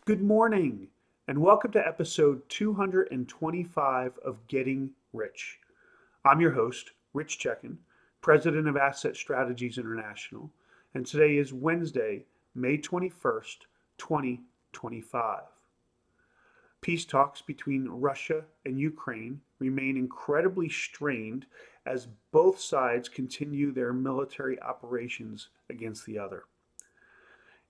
Good morning, and welcome to episode 225 of Getting Rich. I'm your host, Rich Checkan, president of Asset Strategies International, and today is Wednesday, May 21st, 2025. Peace talks between Russia and Ukraine remain incredibly strained as both sides continue their military operations against the other.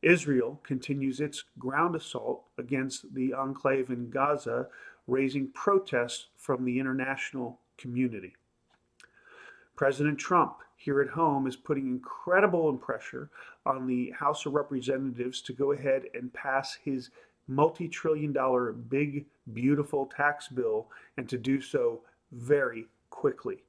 Israel continues its ground assault against the enclave in Gaza, raising protests from the international community. President Trump here at home is putting incredible pressure on the House of Representatives to go ahead and pass his multi-trillion-dollar big, beautiful tax bill and to do so very quickly.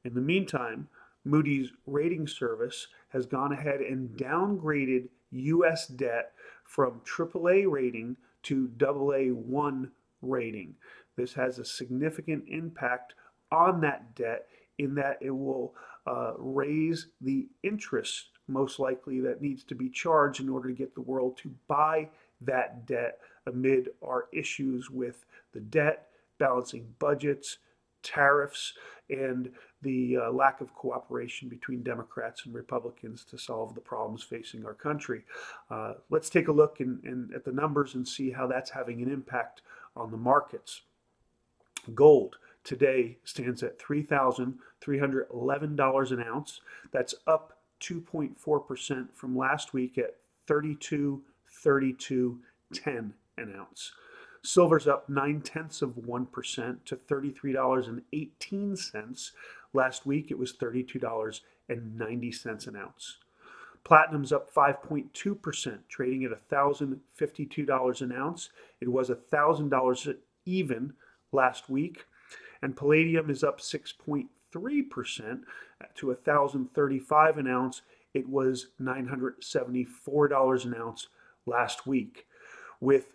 In the meantime, Moody's rating service has gone ahead and downgraded U.S. debt from AAA rating to AA1 rating. This has a significant impact on that debt in that it will raise the interest, most likely, that needs to be charged in order to get the world to buy that debt amid our issues with the debt, balancing budgets, tariffs, and the lack of cooperation between Democrats and Republicans to solve the problems facing our country. Let's take a look at the numbers and see how that's having an impact on the markets. Gold today stands at $3,311 an ounce. That's up 2.4% from last week at 32.3210 an ounce. Silver's up 0.9% to $33.18. Last week it was $32.90 an ounce. Platinum's up 5.2%, trading at $1,052 an ounce. It was $1,000 even last week. And palladium is up 6.3% to $1,035 an ounce. It was $974 an ounce last week. With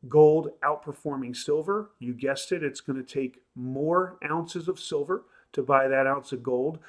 gold outperforming silver, you guessed it, it's going to take more ounces of silver to buy that ounce of gold.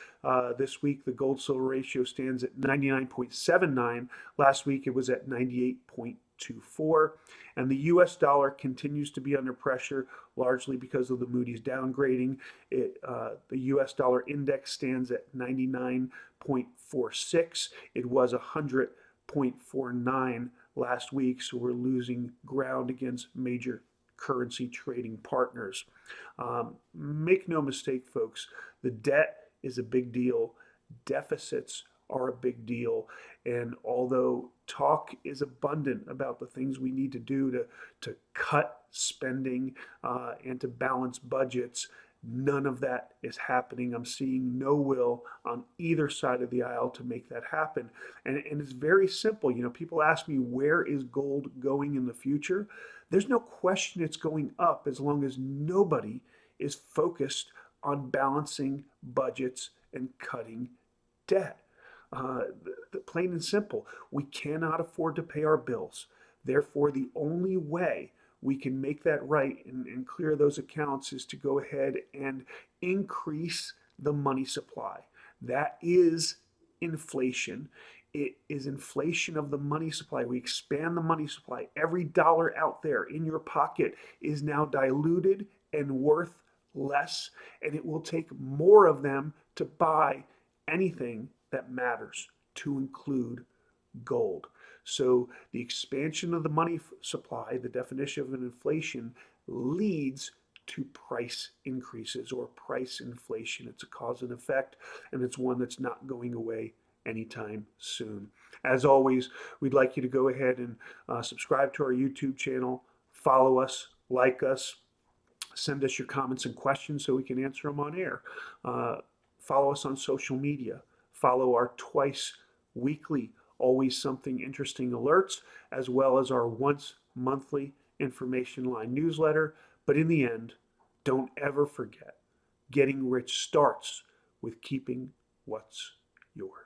This week, the gold silver ratio stands at 99.79. Last week, it was at 98.24. And the US dollar continues to be under pressure, largely because of the Moody's downgrading. The US dollar index stands at 99.46. It was 100.49 last week, so we're losing ground against major currency trading partners. Make no mistake, folks, the debt is a big deal. Deficits are a big deal. And although talk is abundant about the things we need to do to cut spending and to balance budgets, none of that is happening. I'm seeing no will on either side of the aisle to make that happen. And it's very simple. You know, people ask me, where is gold going in the future? There's no question it's going up as long as nobody is focused on balancing budgets and cutting debt. Plain and simple, we cannot afford to pay our bills. Therefore, the only way we can make that right and clear those accounts is to go ahead and increase the money supply. That is inflation. It is inflation of the money supply. We expand the money supply. Every dollar out there in your pocket is now diluted and worth less, and it will take more of them to buy anything that matters, to include gold. So the expansion of the money supply, the definition of an inflation, leads to price increases or price inflation. It's a cause and effect, and it's one that's not going away anytime soon. As always, we'd like you to go ahead and subscribe to our YouTube channel, follow us, like us, send us your comments and questions so we can answer them on air. Follow us on social media. Follow our twice weekly Always Something Interesting alerts, as well as our once monthly information line newsletter. But in the end, don't ever forget, getting rich starts with keeping what's yours.